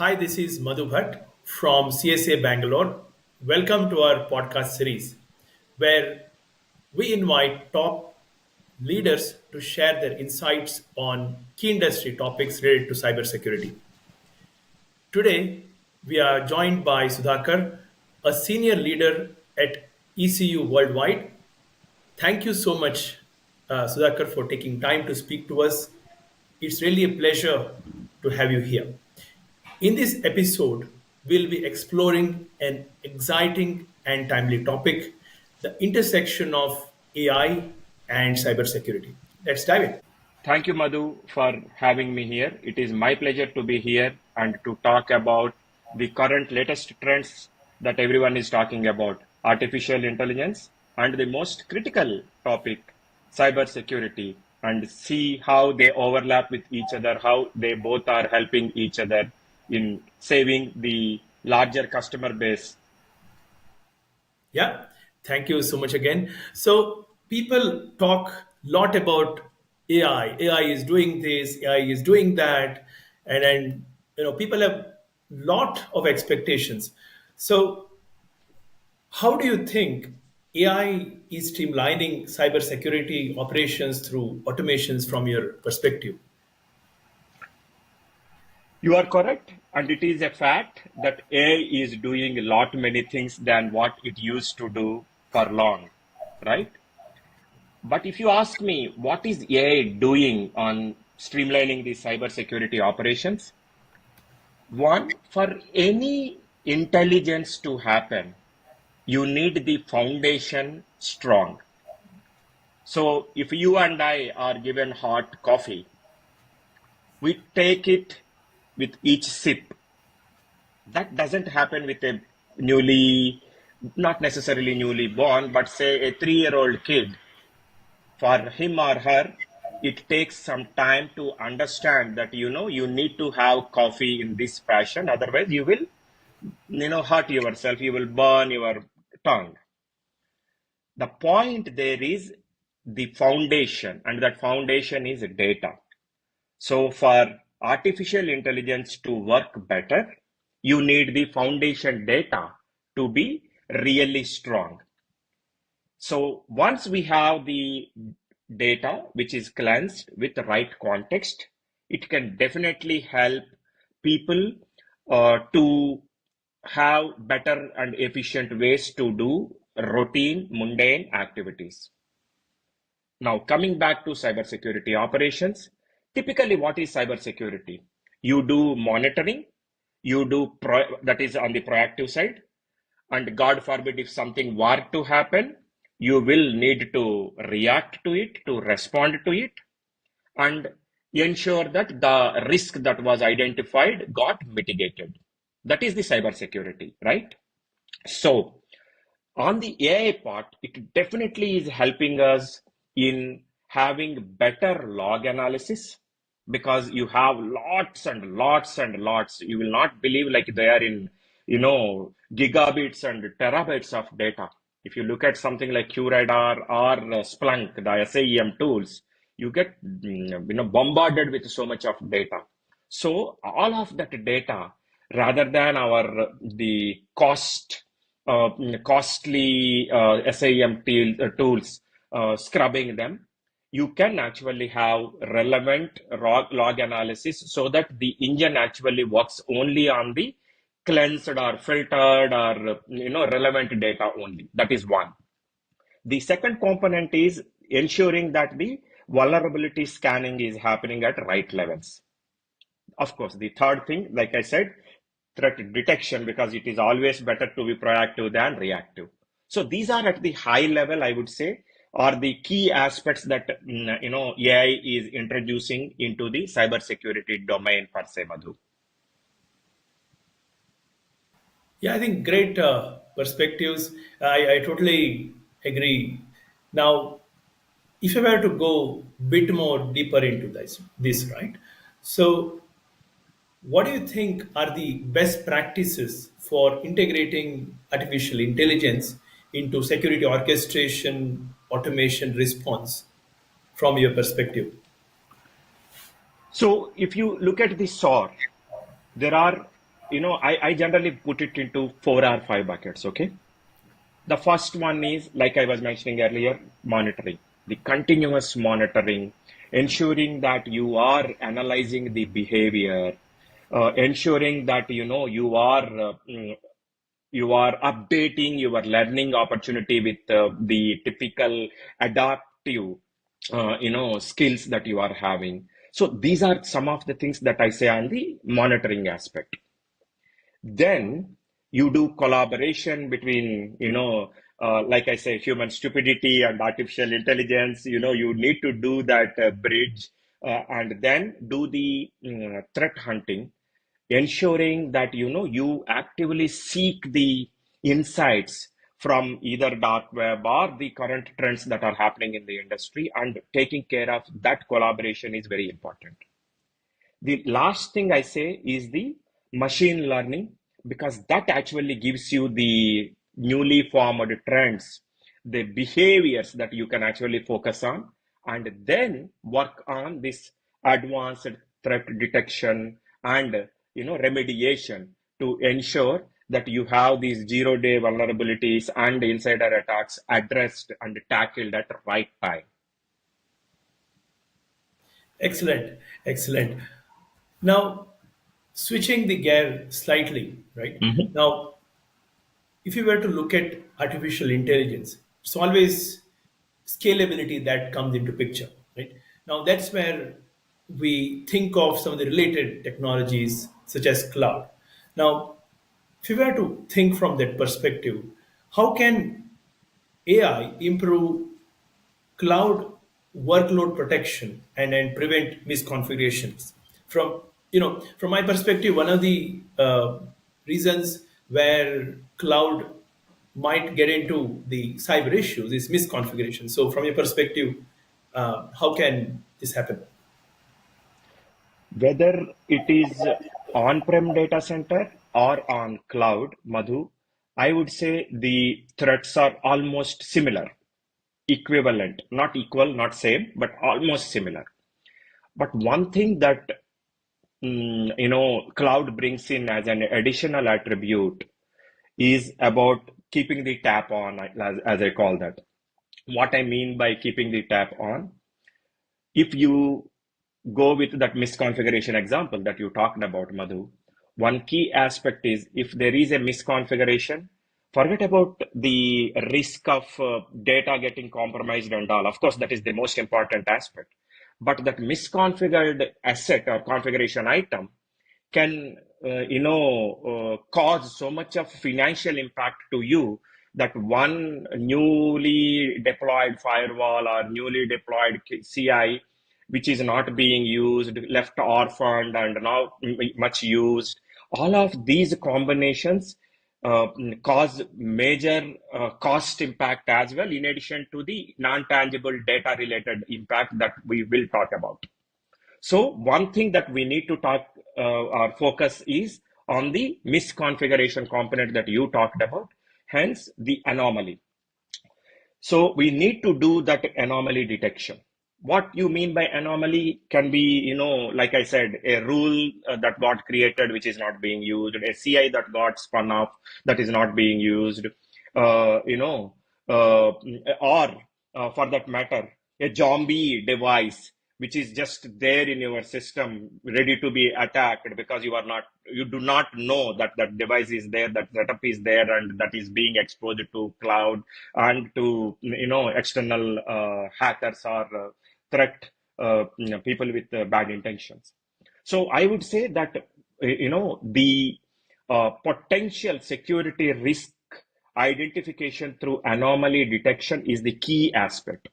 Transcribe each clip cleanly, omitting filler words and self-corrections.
Hi, this is Madhu Bhatt from CSA Bangalore. Welcome to our podcast series where we invite top leaders to share their insights on key industry topics related to cybersecurity. Today, we are joined by Sudhakar, a senior leader at ECU Worldwide. Thank you so much, Sudhakar, for taking time to speak to us. It's really a pleasure to have you here. In this episode, we'll be exploring an exciting and timely topic, the intersection of AI and cybersecurity. Let's dive in. Thank you, Madhu, for having me here. It is my pleasure to be here and to talk about the current latest trends that everyone is talking about, artificial intelligence, and the most critical topic, cybersecurity, and see how they overlap with each other, how they both are helping each other in saving the larger customer base. Yeah, thank you so much again. So, people talk a lot about AI. AI is doing this, AI is doing that, and then people have lot of expectations. So, how do you think AI is streamlining cybersecurity operations through automations from your perspective? You are correct, and it is a fact that AI is doing a lot many things than what it used to do for long, right? But if you ask me, what is AI doing on streamlining the cybersecurity operations? One, for any intelligence to happen, you need the foundation strong. So if you and I are given hot coffee, we take it with each sip. That doesn't happen with a not necessarily newly born, but say a 3-year-old kid. For him or her, it takes some time to understand that, you need to have coffee in this fashion. Otherwise, you will, hurt yourself. You will burn your tongue. The point there is the foundation, and that foundation is data. So for artificial intelligence to work better, you need the foundation data to be really strong. So once we have the data which is cleansed with the right context, it can definitely help people to have better and efficient ways to do routine, mundane activities. Now, coming back to cybersecurity operations, typically what is cybersecurity? You do monitoring, that is on the proactive side, and God forbid if something were to happen, you will need to react to it, to respond to it, and ensure that the risk that was identified got mitigated. That is the cybersecurity, right? So on the AI part, it definitely is helping us in having better log analysis because you have lots and lots and lots. You will not believe like they are in, gigabits and terabytes of data. If you look at something like QRadar or Splunk, the SAEM tools, you get bombarded with so much of data. So all of that data, rather than the costly SAEM tools scrubbing them, you can actually have relevant log analysis so that the engine actually works only on the cleansed or filtered or relevant data only. That is one. The second component is ensuring that the vulnerability scanning is happening at right levels. Of course, the third thing, like I said, threat detection, because it is always better to be proactive than reactive. So these are at the high level, I would say, are the key aspects that AI is introducing into the cybersecurity domain per se, Madhu. Yeah, I think great perspectives. I totally agree. Now, if I were to go bit more deeper into this, right? So, what do you think are the best practices for integrating artificial intelligence into security orchestration, automation response from your perspective? So if you look at the SOAR, there are I generally put it into 4 or 5 buckets. Okay. The first one is, like I was mentioning earlier, monitoring, the continuous monitoring, ensuring that you are analyzing the behavior, ensuring that you are updating your learning opportunity with the typical adaptive skills that you are having. So these are some of the things that I say on the monitoring aspect. Then you do collaboration between, like I say, human stupidity and artificial intelligence. You need to do that bridge, and then do the threat hunting, ensuring that you actively seek the insights from either dark web or the current trends that are happening in the industry, and taking care of that collaboration is very important. The last thing I say is the machine learning, because that actually gives you the newly formed trends, the behaviors that you can actually focus on, and then work on this advanced threat detection and remediation to ensure that you have these zero-day vulnerabilities and insider attacks addressed and tackled at the right time. Excellent, excellent. Now, switching the gear slightly, right? Mhm. Now, if you were to look at artificial intelligence, it's always scalability that comes into picture, right? Now, that's where we think of some of the related technologies such as cloud. Now, if you were to think from that perspective, how can AI improve cloud workload protection and prevent misconfigurations? From my perspective, one of the reasons where cloud might get into the cyber issues is misconfiguration. So from your perspective, how can this happen? Whether it is on-prem data center or on cloud, Madhu, I would say the threats are almost similar, equivalent, not equal, not same, but almost similar. But one thing that cloud brings in as an additional attribute is about keeping the tap on, as I call that. What I mean by keeping the tap on, if you go with that misconfiguration example that you talked about, Madhu, one key aspect is, if there is a misconfiguration, forget about the risk of data getting compromised and all. Of course, that is the most important aspect. But that misconfigured asset or configuration item can cause so much of financial impact to you, that one newly deployed firewall or newly deployed CI, which is not being used, left orphaned and not much used, all of these combinations uh, cause major cost impact as well, in addition to the non-tangible data related impact that we will talk about. So one thing that we need to talk or focus is on the misconfiguration component that you talked about, hence the anomaly. So we need to do that anomaly detection. What you mean by anomaly can be, like I said, a rule that got created which is not being used, a CI that got spun off that is not being used, uh, you know, uh, or for that matter, a zombie device which is just there in your system ready to be attacked, because you do not know that that device is there, that setup is there, and that is being exposed to cloud and to external hackers or threat people with bad intentions. So I would say that the potential security risk identification through anomaly detection is the key aspect.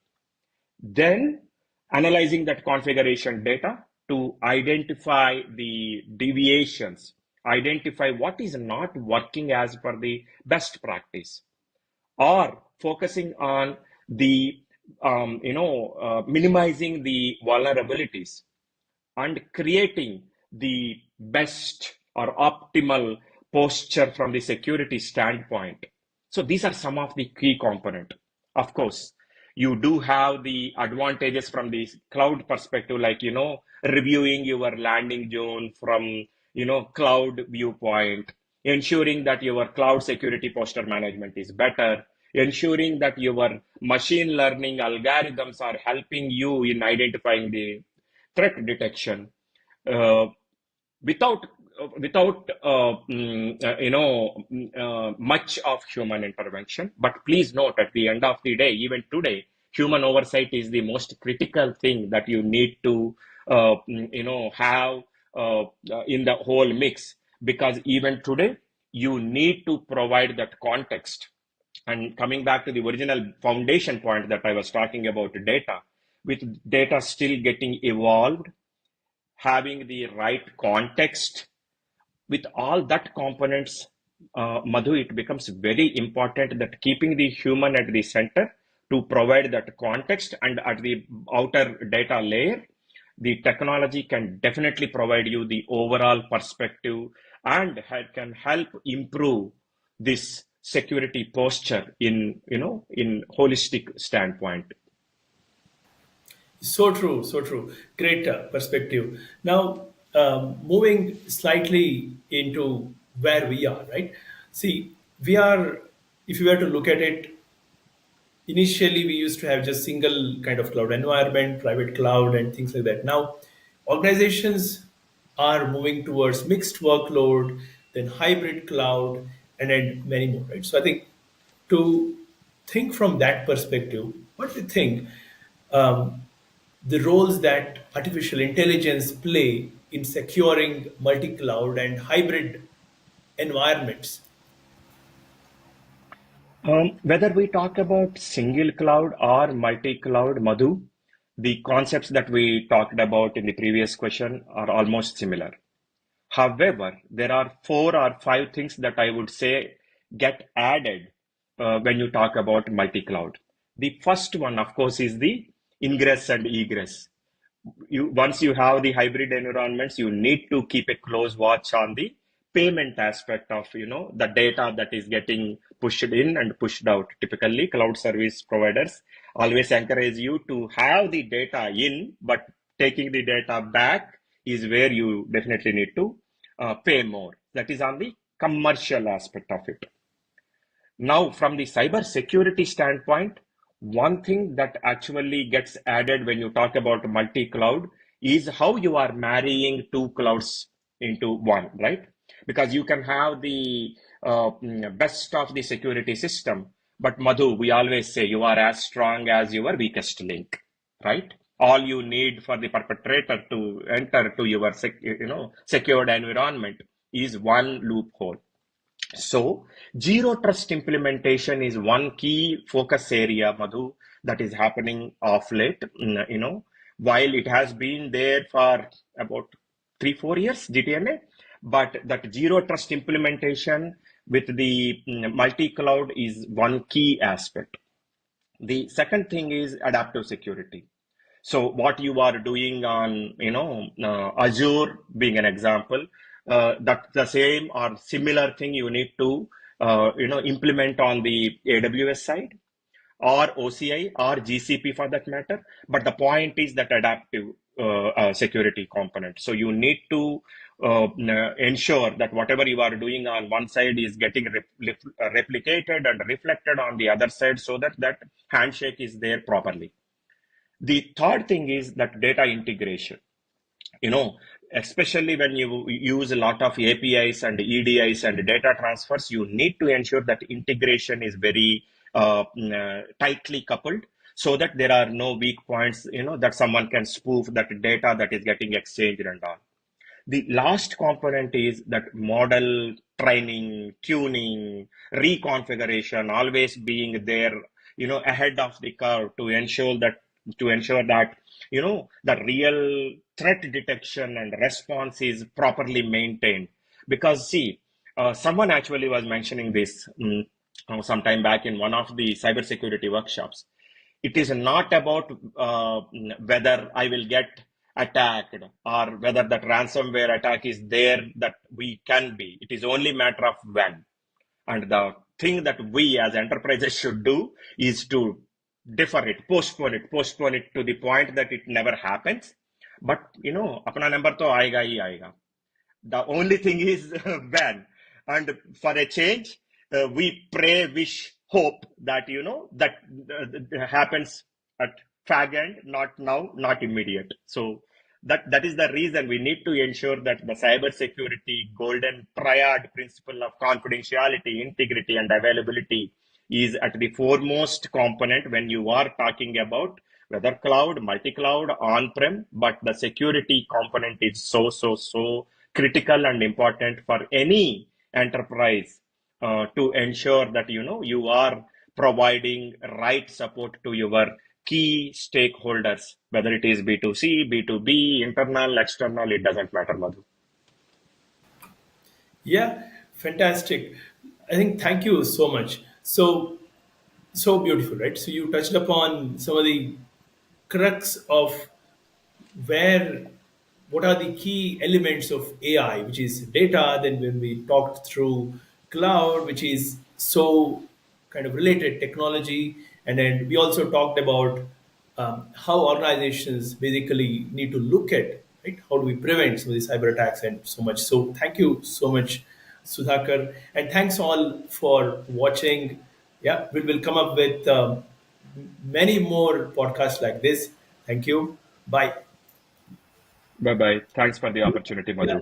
Then analyzing that configuration data to identify the deviations, identify what is not working as per the best practice, or focusing on the minimizing the vulnerabilities and creating the best or optimal posture from the security standpoint. So these are some of the key component. Of course, you do have the advantages from the cloud perspective, like reviewing your landing zone from cloud viewpoint, ensuring that your cloud security posture management is better, ensuring that your machine learning algorithms are helping you in identifying the threat detection, uh, without much of human intervention. But please note, at the end of the day, even today, human oversight is the most critical thing that you need to have in the whole mix, because even today you need to provide that context. And coming back to the original foundation point that I was talking about, data, with data still getting evolved, having the right context, with all that components, Madhu, it becomes very important that keeping the human at the center to provide that context, and at the outer data layer, the technology can definitely provide you the overall perspective and can help improve this security posture in holistic standpoint. So true, so true. Great perspective. Now, moving slightly into where we are, right? See, we are, if you were to look at it, initially we used to have just single kind of cloud environment, private cloud, and things like that. Now, organizations are moving towards mixed workload, then hybrid cloud, and then many more, right? So I think to think from that perspective, what do you think the roles that artificial intelligence play in securing multi-cloud and hybrid environments? Whether we talk about single cloud or multi-cloud, Madhu, the concepts that we talked about in the previous question are almost similar. However, there are 4 or 5 things that I would say get added when you talk about multi-cloud. The first one, of course, is the ingress and egress. Once you have the hybrid environments, you need to keep a close watch on the payment aspect of the data that is getting pushed in and pushed out. Typically, cloud service providers always encourage you to have the data in, but taking the data back is where you definitely need to pay more. That is on the commercial aspect of it. Now, from the cyber security standpoint, one thing that actually gets added when you talk about multi-cloud is how you are marrying two clouds into one, right? Because you can have the best of the security system, but Madhu, we always say you are as strong as your weakest link, right? All you need for the perpetrator to enter to your secured environment is one loophole. So, zero trust implementation is one key focus area, Madhu, that is happening of late. While it has been there for about 3, 4 years, GTNA, but that zero trust implementation with the multi-cloud is one key aspect. The second thing is adaptive security. So what you are doing on, Azure being an example, that the same or similar thing you need to, implement on the AWS side, or OCI or GCP for that matter. But the point is that adaptive security component. So you need to ensure that whatever you are doing on one side is getting replicated and reflected on the other side, so that that handshake is there properly. The third thing is that data integration. You know, Especially when you use a lot of APIs and EDIs and data transfers, you need to ensure that integration is very tightly coupled, so that there are no weak points, that someone can spoof that data that is getting exchanged and all. The last component is that model training, tuning, reconfiguration, always being there, ahead of the curve to ensure that the real threat detection and response is properly maintained. Because see, someone actually was mentioning this some time back in one of the cybersecurity workshops. It is not about whether I will get attacked or whether that ransomware attack is there that we can be. It is only matter of when. And the thing that we as enterprises should do is to defer it, postpone it to the point that it never happens. But अपना number तो आएगा ही आएगा. The only thing is when. And for a change, we pray, wish, hope that, that happens at fag end, not now, not immediate. So that is the reason we need to ensure that the cybersecurity golden triad principle of confidentiality, integrity, and availability is at the foremost component when you are talking about whether cloud, multi-cloud, on-prem, but the security component is so critical and important for any enterprise to ensure that you are providing right support to your key stakeholders, whether it is B2C, B2B, internal, external, it doesn't matter, Madhu. Yeah, fantastic. I think thank you so much. So beautiful, right? So you touched upon some of the crux of where what are the key elements of AI, which is data. Then when we talked through cloud, which is so kind of related technology, and then we also talked about how organizations basically need to look at, right, how do we prevent some of these cyber attacks and so much. So thank you so much, Sudhakar, and thanks all for watching. Yeah, we will come up with many more podcasts like this. Thank you. Bye. Bye bye. Thanks for the opportunity, Yeah. Madhu.